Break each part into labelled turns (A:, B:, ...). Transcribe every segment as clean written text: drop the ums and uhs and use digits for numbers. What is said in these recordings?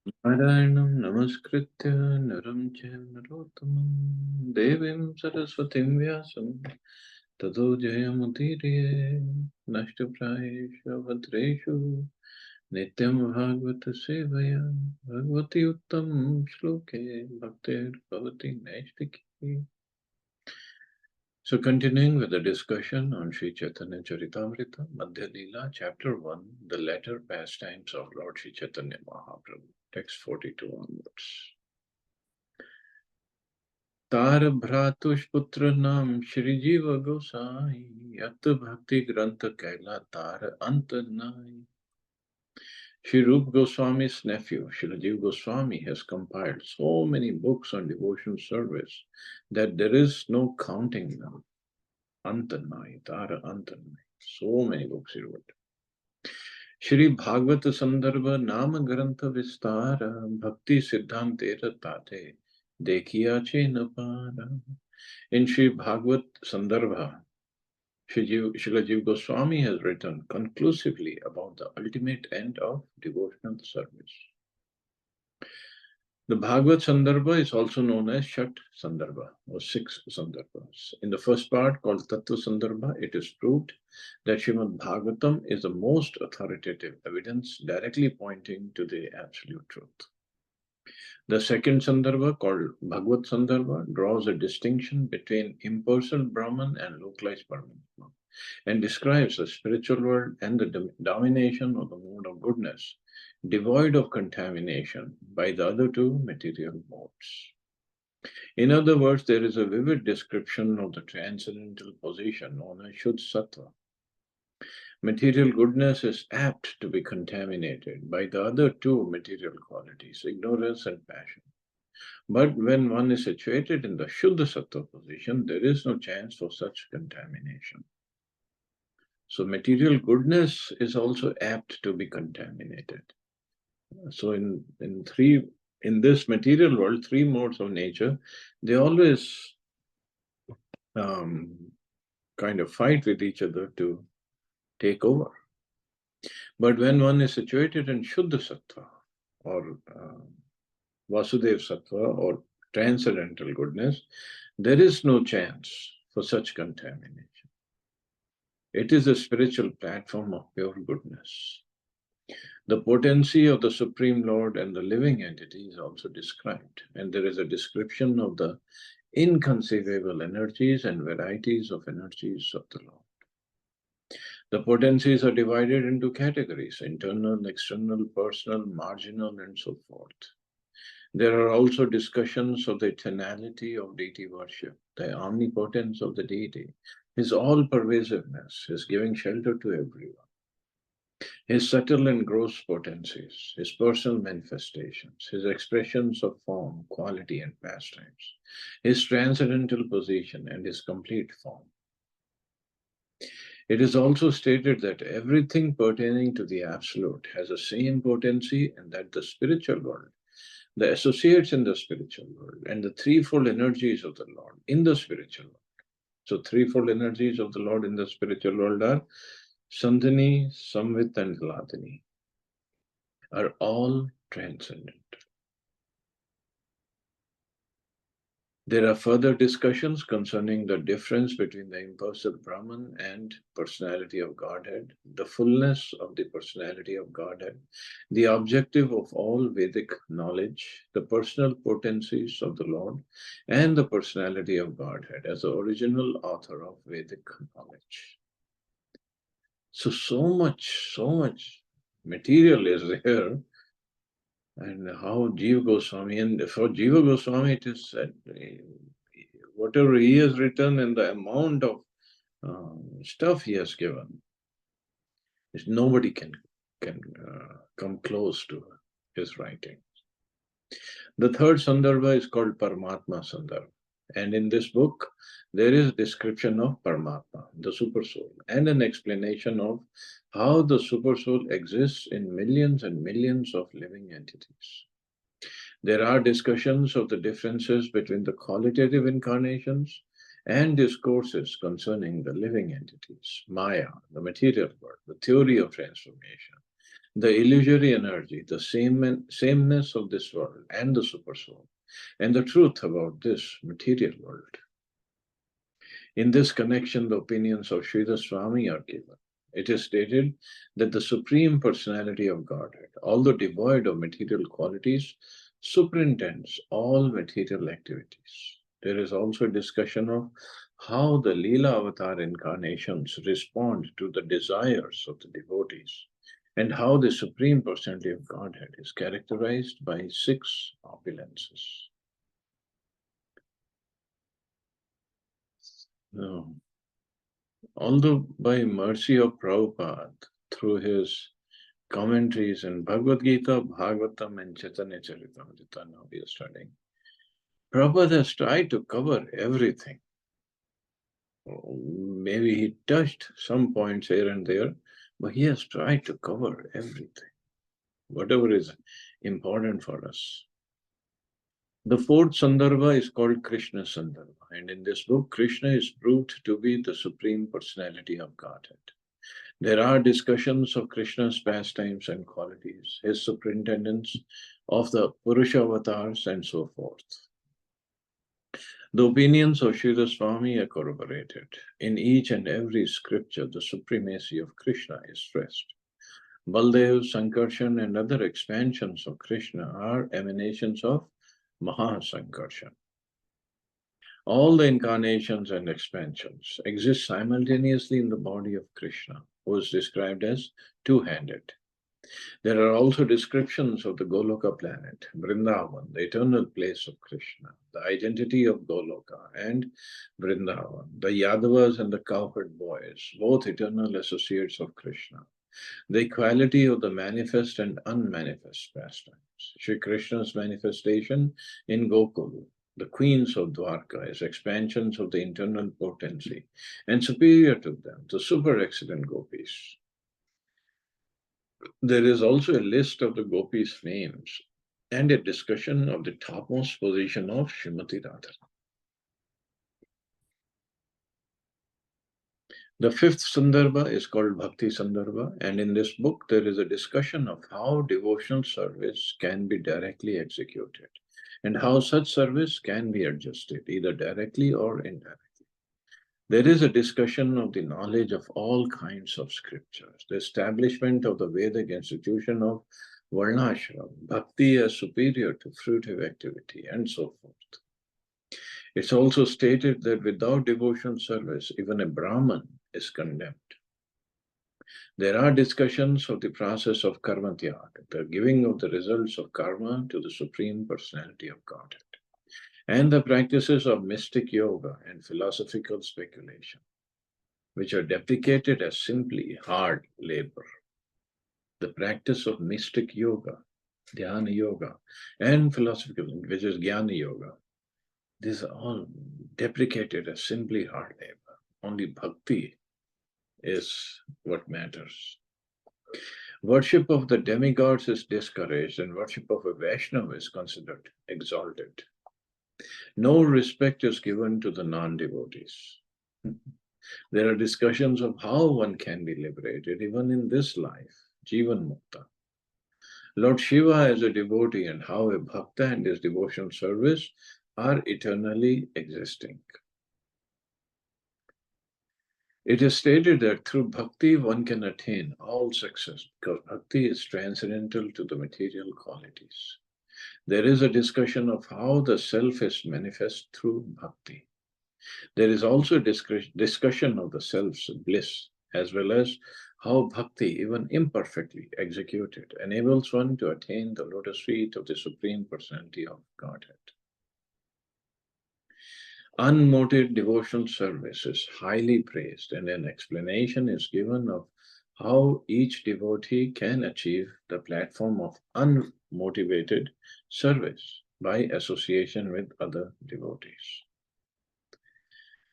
A: Narayanam namaskritya naram chaiva narottamam devim saraswatim vyasam tato jayamudiriye nashtaprayeshu bhadreshu nityam bhagavata sevaya bhagavati uttam shloke bhaktir bhavati naistiki. So continuing with the discussion on Sri Chaitanya Charitamrita, Madhya Lila, Chapter 1, the latter pastimes of Lord Sri Chaitanya Mahaprabhu, text 42 onwards. तार भ्रातुष्पुत्र नाम श्री जीव गोसाई अत भक्ति ग्रंथ कहला तार अंत नाई. Sri Rup Goswami's nephew, Shilajiv Goswami, has compiled so many books on devotional service that there is no counting them. Antanai, Tara Antanai. So many books he wrote. Shri Bhagavad Sandarbha Nama Grantha Vistara Bhakti Siddhantera Tate Dekhiyache Napara. In Shri Bhagavad Sandarbha, Shilajiv Goswami has written conclusively about the ultimate end of devotional service. The Bhagavad Sandarbha is also known as Shat Sandarbha or six Sandarbhas. In the first part called Tattva Sandarbha, it is proved that Srimad Bhagavatam is the most authoritative evidence directly pointing to the absolute truth. The second Sandarbha called Bhagavad Sandarbha draws a distinction between impersonal Brahman and localized Paramatma and describes the spiritual world and the domination of the mode of goodness devoid of contamination by the other two material modes. In other words, there is a vivid description of the transcendental position known as Shuddha Sattva. Material goodness is apt to be contaminated by the other two material qualities, ignorance and passion. But when one is situated in the Shuddha Sattva position, there is no chance for such contamination. So material goodness is also apt to be contaminated. So in this material world, three modes of nature, they always kind of fight with each other to take over. But when one is situated in Shuddha Sattva or Vasudev Sattva or transcendental goodness, there is no chance for such contamination. It is a spiritual platform of pure goodness. The potency of the Supreme Lord and the living entity is also described, and there is a description of the inconceivable energies and varieties of energies of the Lord. The potencies are divided into categories: internal, external, personal, marginal, and so forth. There are also discussions of the eternality of deity worship, the omnipotence of the deity, his all-pervasiveness, his giving shelter to everyone, his subtle and gross potencies, his personal manifestations, his expressions of form, quality, and pastimes, his transcendental position, and his complete form. It is also stated that everything pertaining to the Absolute has the same potency, and that the spiritual world, the associates in the spiritual world, and the threefold energies of the Lord in the spiritual world. So, threefold energies of the Lord in the spiritual world are Sandhini, Samvit, and Hladini, are all transcendent. There are further discussions concerning the difference between the impersonal Brahman and personality of Godhead, the fullness of the personality of Godhead, the objective of all Vedic knowledge, the personal potencies of the Lord, and the personality of Godhead as the original author of Vedic knowledge. So much material is there. And how Jiva Goswami, and for Jiva Goswami, it is said, whatever he has written and the amount of stuff he has given, nobody can come close to his writing. The third Sandarbha is called Paramatma Sandarbha. And in this book, there is a description of Paramatma, the Supersoul, and an explanation of how the Supersoul exists in millions and millions of living entities. There are discussions of the differences between the qualitative incarnations and discourses concerning the living entities, Maya, the material world, the theory of transformation, the illusory energy, the sameness of this world and the supersoul, and the truth about this material world. In this connection, the opinions of Sridhar Swami are given. It is stated that the Supreme Personality of Godhead, although devoid of material qualities, superintends all material activities. There is also a discussion of how the Leela avatar incarnations respond to the desires of the devotees, and how the Supreme Personality of Godhead is characterized by six opulences. Now, although by mercy of Prabhupada, through his commentaries in Bhagavad Gita, Bhagavatam, and Chaitanya Charitamrita, now we are studying, Prabhupada has tried to cover everything. Maybe he touched some points here and there, but he has tried to cover everything, whatever is important for us. The fourth Sandarbha is called Krishna Sandarbha, and in this book, Krishna is proved to be the Supreme Personality of Godhead. There are discussions of Krishna's pastimes and qualities, his superintendence of the Purusha avatars, and so forth. The opinions of Sridhar Swami are corroborated. In each and every scripture, the supremacy of Krishna is stressed. Baldev, Sankarshan, and other expansions of Krishna are emanations of Mahasankarshan. All the incarnations and expansions exist simultaneously in the body of Krishna, who is described as two-handed. There are also descriptions of the Goloka planet, Vrindavan, the eternal place of Krishna, the identity of Goloka and Vrindavan, the Yadavas and the cowherd boys, both eternal associates of Krishna, the equality of the manifest and unmanifest pastimes, Sri Krishna's manifestation in Gokul, the queens of Dwarka as expansions of the internal potency, and superior to them, the super excellent gopis. There is also a list of the gopis' names and a discussion of the topmost position of Srimati Radha. The fifth Sandarbha is called Bhakti Sandarbha, and in this book there is a discussion of how devotional service can be directly executed and how such service can be adjusted either directly or indirectly. There is a discussion of the knowledge of all kinds of scriptures, the establishment of the Vedic institution of Varnashram, bhakti as superior to fruitive activity, and so forth. It's also stated that without devotional service, even a Brahman is condemned. There are discussions of the process of karma tyaga, the giving of the results of karma to the Supreme Personality of Godhead, and the practices of mystic yoga and philosophical speculation, which are deprecated as simply hard labor. The practice of mystic yoga, dhyana yoga, and philosophical, which is jnana yoga, these are all deprecated as simply hard labor. Only bhakti is what matters. Worship of the demigods is discouraged, and worship of a Vaishnava is considered exalted. No respect is given to the non-devotees. There are discussions of how one can be liberated even in this life, Jivan Mukta. Lord Shiva as a devotee and how a bhakta and his devotional service are eternally existing. It is stated that through bhakti one can attain all success because bhakti is transcendental to the material qualities. There is a discussion of how the self is manifest through bhakti. There is also a discussion of the self's bliss, as well as how bhakti, even imperfectly executed, enables one to attain the lotus feet of the Supreme Personality of Godhead. Unmotivated devotional service is highly praised, and an explanation is given of how each devotee can achieve the platform of unmotivated service by association with other devotees.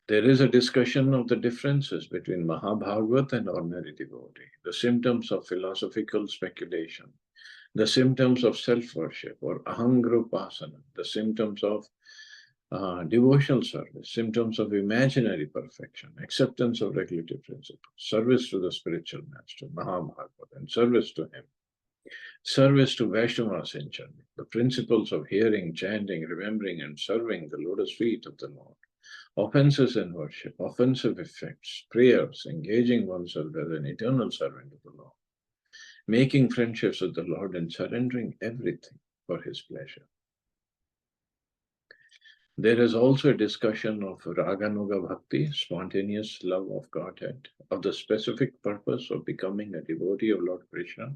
A: There is a discussion of the differences between Mahabhagavat and ordinary devotee, the symptoms of philosophical speculation, the symptoms of self-worship or ahangropasana, the symptoms of devotional service, symptoms of imaginary perfection, acceptance of regulative principles, service to the spiritual master, Mahabhagavat, and service to him. Service to Vaishnavas in general. The principles of hearing, chanting, remembering, and serving the lotus feet of the Lord. Offenses in worship, offensive effects, prayers, engaging oneself as an eternal servant of the Lord. Making friendships with the Lord and surrendering everything for His pleasure. There is also a discussion of Raganuga Bhakti, spontaneous love of Godhead, of the specific purpose of becoming a devotee of Lord Krishna,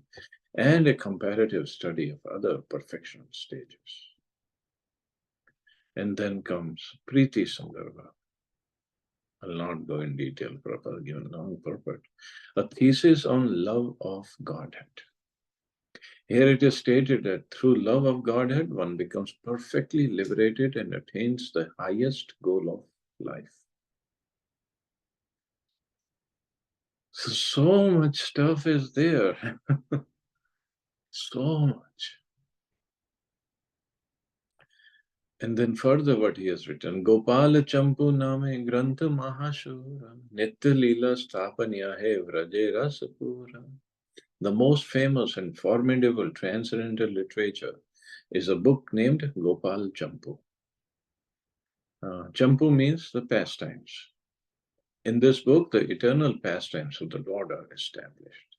A: and a comparative study of other perfectional stages. And then comes Priti Sandarbha. I'll not go in detail, Prabhupada given long purport. A thesis on love of Godhead. Here it is stated that through love of Godhead, one becomes perfectly liberated and attains the highest goal of life. So much stuff is there. So much. And then further what he has written, Gopala Champu Name Grantha Mahashura, Nitya Lila Stapanya He Vraje Rasapura. The most famous and formidable transcendental literature is a book named Gopal Champu. Champu means the pastimes. In this book, the eternal pastimes of the Lord are established,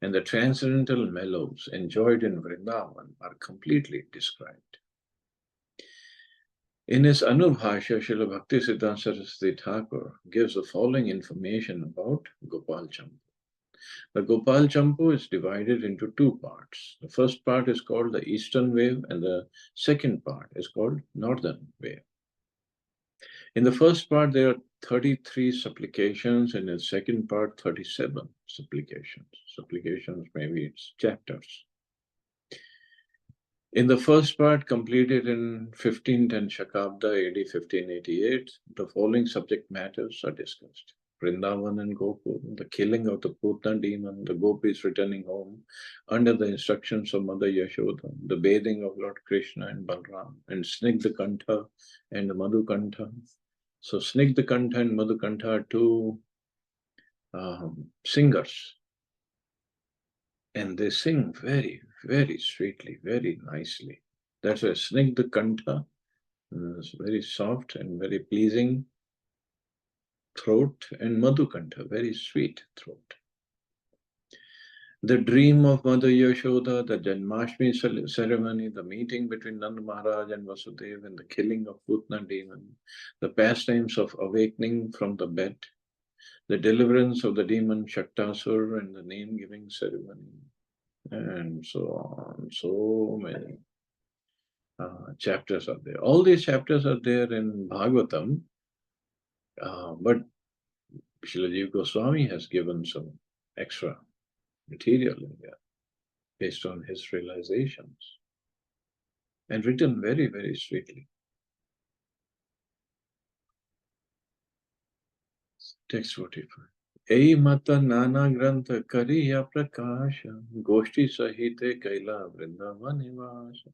A: and the transcendental mellows enjoyed in Vrindavan are completely described. In his Anubhashya, Srila Bhaktisiddhanta Saraswati Thakur gives the following information about Gopal Champu. The Gopal Champu is divided into two parts. The first part is called the Eastern Wave, and the second part is called Northern Wave. In the first part, there are 33 supplications, and in the second part, 37 supplications. Supplications, maybe it's chapters. In the first part, completed in 1510 Shakabda, AD 1588, the following subject matters are discussed. Vrindavan and Gokul, the killing of the Putna demon, the gopis returning home under the instructions of Mother Yashoda, the bathing of Lord Krishna and Balram, and Snigdhakantha and Madhukantha. So Snigdhakantha and Madhukantha are two singers, and they sing very, very sweetly, very nicely. That's why Snigdhakantha is very soft and very pleasing throat, and Madhukantha, very sweet throat. The dream of Mother Yashoda, the Janmashtami ceremony, the meeting between Nanda Maharaj and Vasudeva, and the killing of Putna demon, the pastimes of awakening from the bed, the deliverance of the demon Shaktasur, and the name-giving ceremony, and so on. So many chapters are there. All these chapters are there in Bhagavatam, but Srila Jiva Goswami has given some extra material in there based on his realizations and written very, very sweetly. Text 45. Ei mata nana grantha kariya prakasha goshti sahite kaila vrindavanivaša.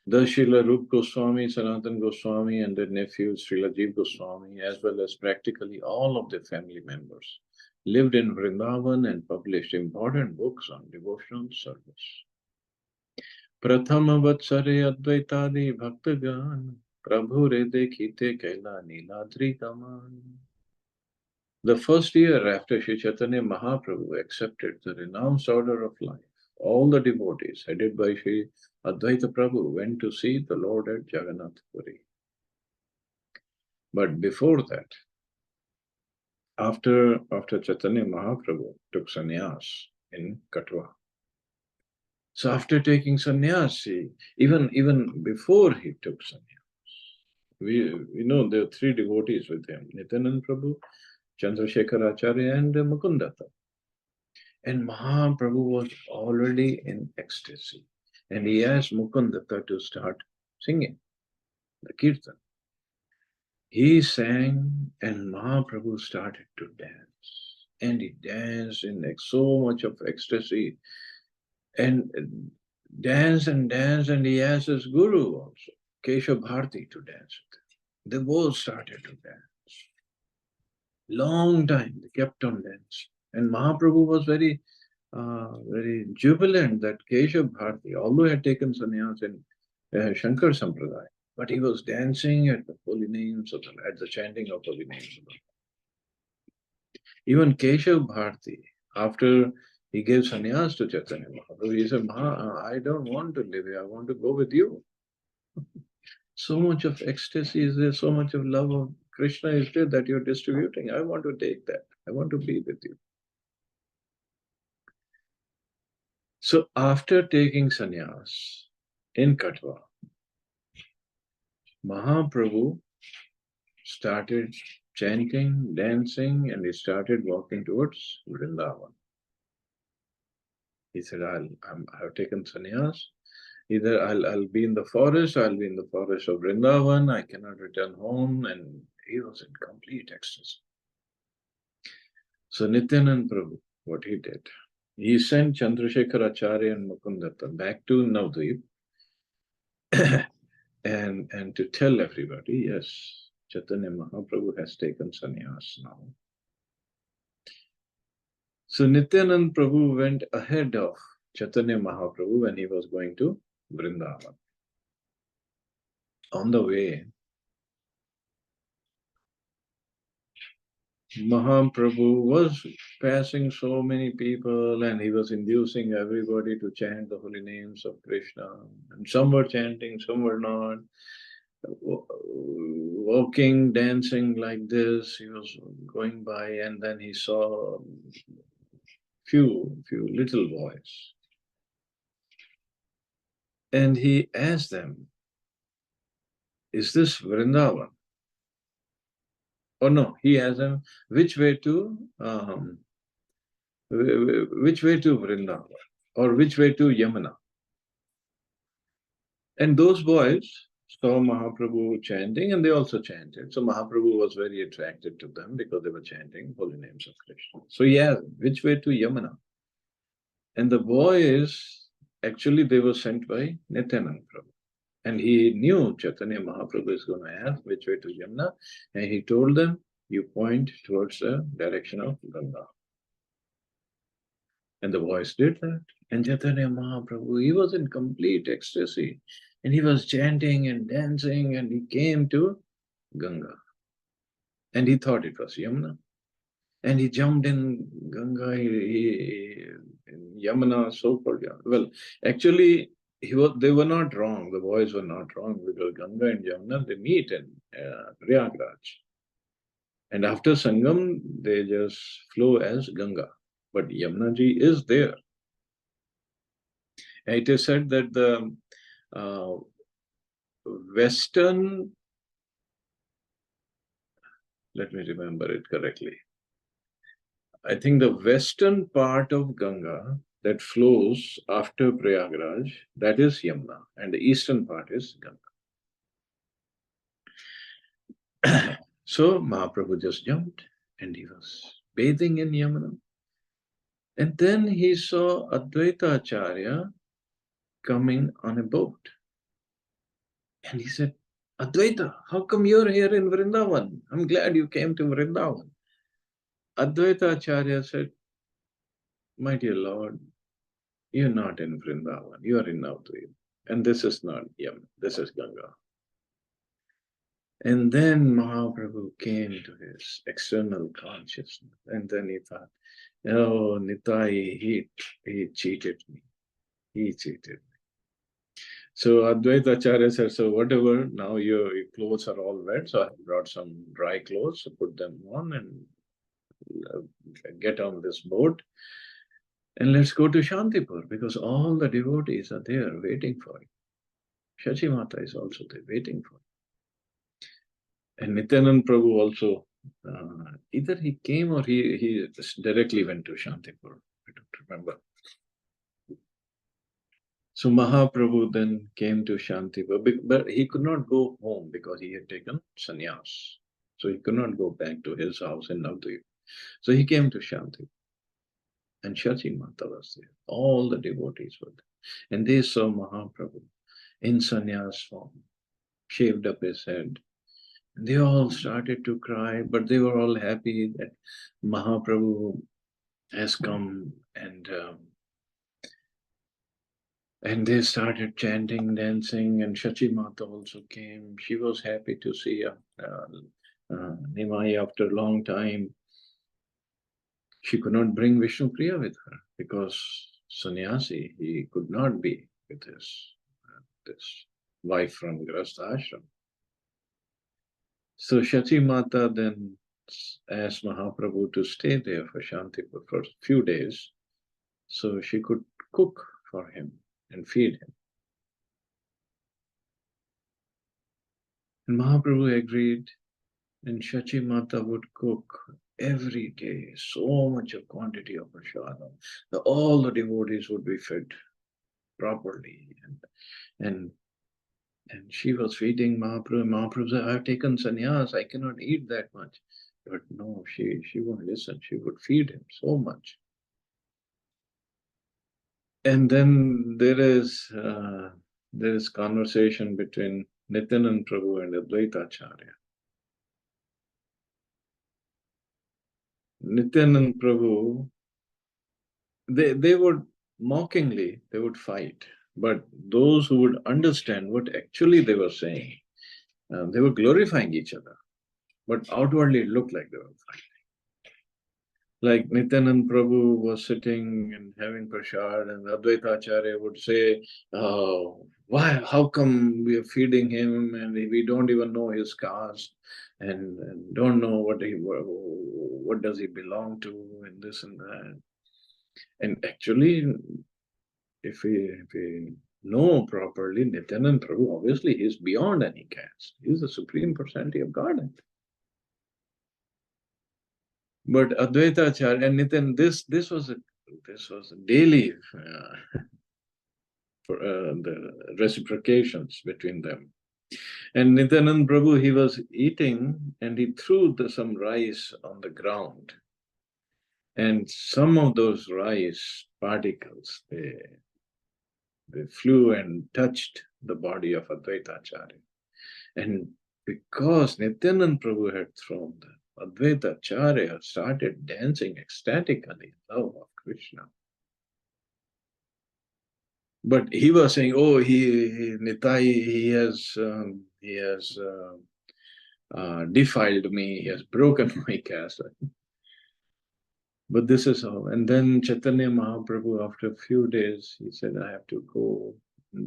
A: The Srila Rup Goswami, Sanatan Goswami, and their nephew Srila Jiva Goswami, as well as practically all of their family members, lived in Vrindavan and published important books on devotional service. Prathama Vatsare Advaitadi Bhaktagan Prabhu Re Dekhite Kaila Niladri Kaman. The first year after Sri Chaitanya Mahaprabhu accepted the renounced order of life, all the devotees, headed by Sri Advaita Prabhu, went to see the Lord at Jagannath Puri. But before that, after Chaitanya Mahaprabhu took sannyas in Katwa. So after taking sannyas, even before he took sannyas, we know there are three devotees with him: Nityananda Prabhu, Chandrasekhar Acharya, and Mukundatta. And Mahaprabhu was already in ecstasy, and he asked Mukundatta to start singing the kirtan. He sang, and Mahaprabhu started to dance, and he danced in so much of ecstasy, and danced, and he asked his guru also, Keshav Bharti, to dance with him. They both started to dance. Long time they kept on dancing, and Mahaprabhu was very very jubilant that Keshav Bharati, although he had taken sannyas in Shankar Sampradaya, but he was dancing at the holy names of the, at the chanting of holy names of the Lord. Even Keshav Bharati, after he gave sannyas to Chaitanya Mahaprabhu, he said, I don't want to live here, I want to go with you. So much of ecstasy is there, so much of love of Krishna is there that you're distributing. I want to take that. I want to be with you. So after taking sannyas in Katwa, Mahaprabhu started chanting, dancing, and he started walking towards Vrindavan. He said, I have taken sannyas. Either I'll be in the forest, I'll be in the forest of Vrindavan, I cannot return home. And he was in complete ecstasy. So Nityanand Prabhu, what he did, he sent Chandrasekhar Acharya and Mukundatta back to Navadvip and to tell everybody, yes, Chaitanya Mahaprabhu has taken sannyas now. So Nityanand Prabhu went ahead of Chaitanya Mahaprabhu when he was going to Vrindavan. On the way, Mahaprabhu was passing so many people and he was inducing everybody to chant the holy names of Krishna. And some were chanting, some were not. Walking, dancing like this, he was going by and then he saw few little boys. And he asked them, is this Vrindavan? Oh no, he asked them, which way to Vrindavan? Or which way to Yamuna? And those boys saw Mahaprabhu chanting and they also chanted. So Mahaprabhu was very attracted to them because they were chanting holy names of Krishna. So yeah, which way to Yamuna? And the boys, actually they were sent by Nityanand Prabhu. And he knew Chaitanya Mahaprabhu is going to ask which way to Yamuna. And he told them, you point towards the direction of Ganga. And the boys did that. And Chaitanya Mahaprabhu, he was in complete ecstasy. And he was chanting and dancing and he came to Ganga. And he thought it was Yamuna. And he jumped in Ganga, in Yamuna, so-called Yamuna. Well, actually, they were not wrong. The boys were not wrong because Ganga and Yamuna, they meet in Prayagraj. And after Sangam, they just flow as Ganga. But Yamuna ji is there. And it is said that the western, let me remember it correctly. I think the western part of Ganga that flows after Prayagraj, that is Yamuna, and the eastern part is Ganga. So Mahaprabhu just jumped and he was bathing in Yamuna. And then he saw Advaita Acharya coming on a boat. And he said, Advaita, how come you're here in Vrindavan? I'm glad you came to Vrindavan. Advaita Acharya said, my dear Lord, you're not in Vrindavan, you are in Navadvip. And this is not Yamuna, this is Ganga. And then Mahaprabhu came to his external consciousness. And then he thought, oh, Nitai, he cheated me. He cheated me. So Advaita Acharya said, so whatever, now your clothes are all wet. So I brought some dry clothes, so put them on and get on this boat. And let's go to Shantipur because all the devotees are there waiting for you. Shachi Mata is also there waiting for you. And Nityanand Prabhu also, either he came or he directly went to Shantipur. I don't remember. So Mahaprabhu then came to Shantipur, but he could not go home because he had taken sannyas. So he could not go back to his house in Navadvip. So he came to Shantipur. And Shachi Mata was there. All the devotees were there. And they saw Mahaprabhu in sannyas form, shaved up his head. And they all started to cry, but they were all happy that Mahaprabhu has come and And they started chanting, dancing, and Shachi Mata also came. She was happy to see Nimai after a long time. She could not bring Vishnu Priya with her because sannyasi, he could not be with his this wife from Grasta ashram. So Shachi Mata then asked Mahaprabhu to stay there for Shantipur for a few days so she could cook for him and feed him. And Mahaprabhu agreed, and Shachi Mata would cook every day so much of quantity of prasadam that all the devotees would be fed properly. And and she was feeding Mahaprabhu. Mahaprabhu said, I've taken sannyas, I cannot eat that much. But no, she won't listen. She would feed him so much. And then there is conversation between Nityanand Prabhu and Advaita Acharya. Nityanand Prabhu, they would mockingly, they would fight. But those who would understand what actually they were saying, they were glorifying each other. But outwardly it looked like they were fighting. Like Nityanand Prabhu was sitting and having prasad, and Advaita Acharya would say, oh, why, how come we are feeding him and we don't even know his caste and don't know what does he belong to and this and that. And actually, if we know properly, Nityanand Prabhu, obviously he's beyond any caste. He's the Supreme Personality of Godhead. But Advaita Acharya and Nitin, this was a daily for the reciprocations between them. And Nityanand Prabhu, he was eating and he threw some rice on the ground. And some of those rice particles, they flew and touched the body of Advaita Acharya. And because Nityanand Prabhu had thrown them, Advaita Acharya started dancing ecstatically in love of Krishna. But he was saying, "Oh, Nitai, he has defiled me. He has broken my caste." But this is how. And then Chaitanya Mahaprabhu, after a few days, he said, "I have to go."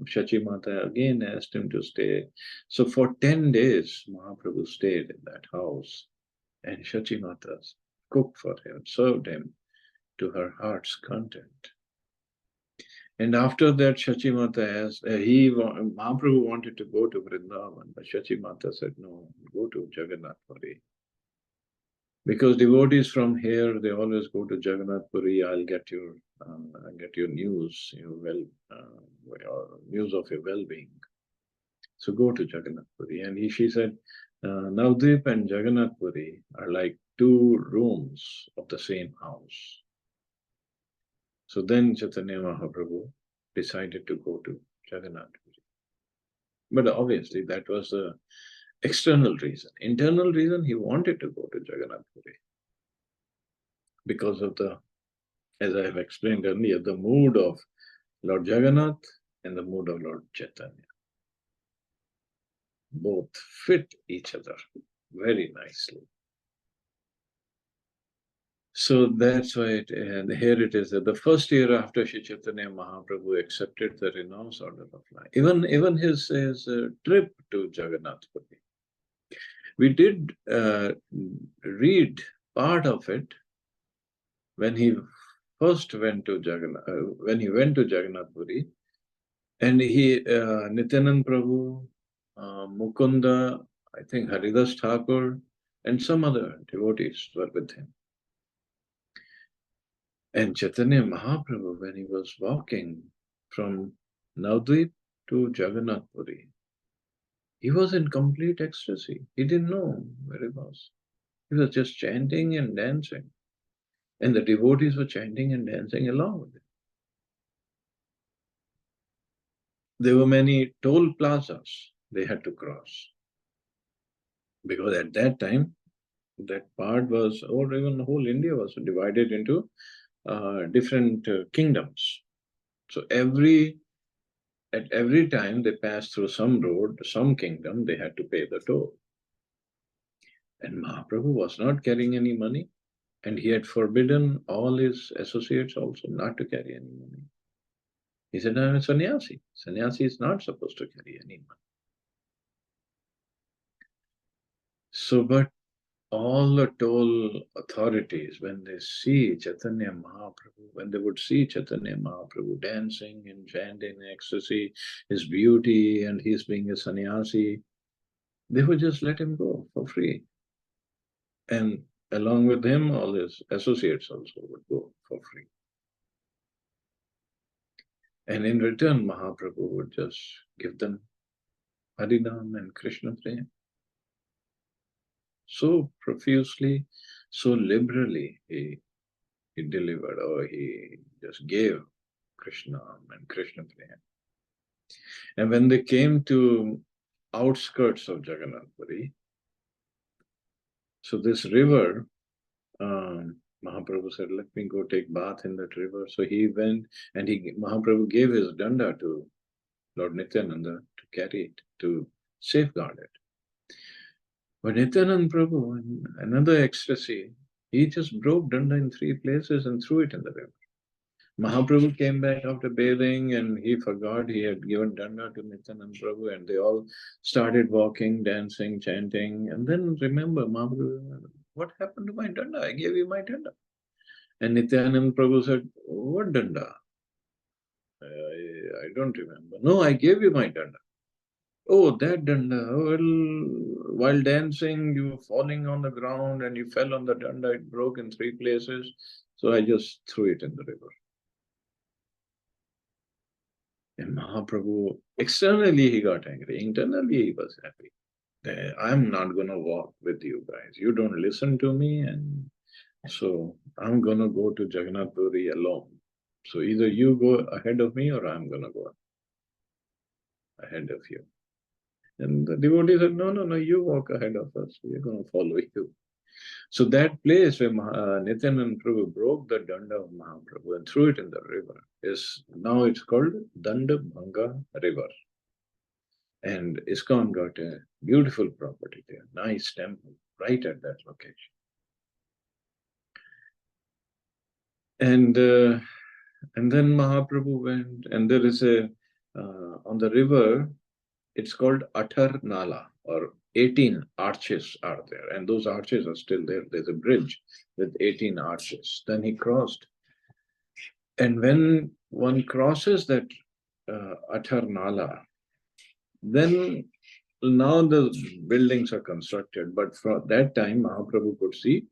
A: Shachi Mata again asked him to stay. So for 10 days, Mahaprabhu stayed in that house, and Shachi Mata cooked for him, served him to her heart's content. And after that, Shachi Mata asked, Mahaprabhu wanted to go to Vrindavan, but Shachi Mata said, no, go to Jagannath Puri. Because devotees from here, they always go to Jagannath Puri. I'll get your news, news of your well-being. So go to Jagannath Puri. And she said, Navdeep and Jagannath Puri are like two rooms of the same house. So then Chaitanya Mahaprabhu decided to go to Jagannath Puri. But obviously that was the external reason. Internal reason, he wanted to go to Jagannath Puri because of as I have explained earlier, the mood of Lord Jagannath and the mood of Lord Chaitanya. Both fit each other very nicely. So that's why and here it is that the first year after Shri Chaitanya Mahaprabhu accepted the renounce order of life, even his trip to Jagannath Puri, we did read part of it when he first went to Jagannath Puri, and Nityanand Prabhu, Mukunda, I think Haridas Thakur, and some other devotees were with him. And Chaitanya Mahaprabhu, when he was walking from Navadvip to Jagannath Puri, he was in complete ecstasy. He didn't know where he was. He was just chanting and dancing. And the devotees were chanting and dancing along with him. There were many toll plazas they had to cross. Because at that time, that part was, or even whole India was divided into different kingdoms. So every at every time they passed through some road, some kingdom, they had to pay the toll. And Mahaprabhu was not carrying any money, and he had forbidden all his associates also not to carry any money. He said, I'm a sannyasi. Sannyasi is not supposed to carry any money. So, but all the toll authorities, when they see Chaitanya Mahaprabhu, when they would see Chaitanya Mahaprabhu dancing and chanting in ecstasy, his beauty and his being a sannyasi, they would just let him go for free. And along with him, all his associates also would go for free. And in return, Mahaprabhu would just give them Harinam and Krishna Prem. So profusely, so liberally, he delivered, or he just gave Krishna and Krishna Prem. And when they came to outskirts of Jagannath Puri, so this river, Mahaprabhu said, let me go take bath in that river. So he went and Mahaprabhu gave his danda to Lord Nityananda to carry it, to safeguard it. But Nityananda Prabhu, in another ecstasy, he just broke danda in 3 places and threw it in the river. Mahaprabhu came back after bathing and he forgot he had given danda to Nityananda Prabhu, and they all started walking, dancing, chanting. And then remember, Mahaprabhu, what happened to my danda? I gave you my danda. And Nityananda Prabhu said, what danda? I don't remember. No, I gave you my danda. Oh, that danda. Well, while dancing, you were falling on the ground and you fell on the danda. It broke in 3 places. So I just threw it in the river. And Mahaprabhu, externally he got angry. Internally he was happy. I'm not going to walk with you guys. You don't listen to me. And so I'm going to go to Jagannath Puri alone. So either you go ahead of me or I'm going to go ahead of you. And the devotee said, no, no, no, you walk ahead of us. We're going to follow you. So that place where Nityananda Prabhu broke the danda of Mahaprabhu and threw it in the river is now it's called Dandabhanga River. And ISKCON got a beautiful property there, nice temple right at that location. And then Mahaprabhu went, and there is a on the river, it's called Athar Nala, or 18 arches are there, and those arches are still there. There's a bridge with 18 arches. Then he crossed, and when one crosses that Athar Nala, then now the buildings are constructed, but for that time Mahaprabhu could see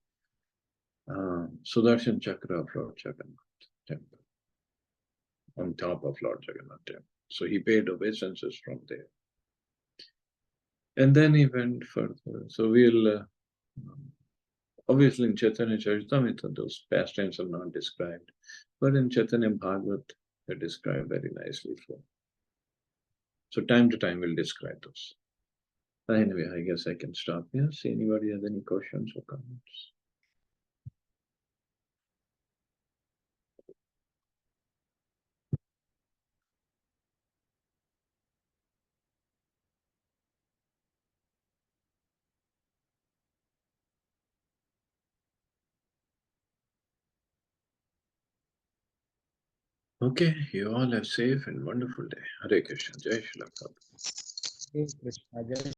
A: Sudarshan Chakra of Lord Jagannath temple on top of Lord Jagannath temple. So he paid obeisances from there. And then he went further. So we'll, obviously in Chaitanya Charitamrita, those pastimes are not described, but in Chaitanya Bhagavat, they're described very nicely. So time to time we'll describe those. Anyway, I guess I can stop here. See anybody has any questions or comments? Okay, you all have a safe and wonderful day. Hare Krishna. Jai Shri Prabhupada.
B: Krishna Jai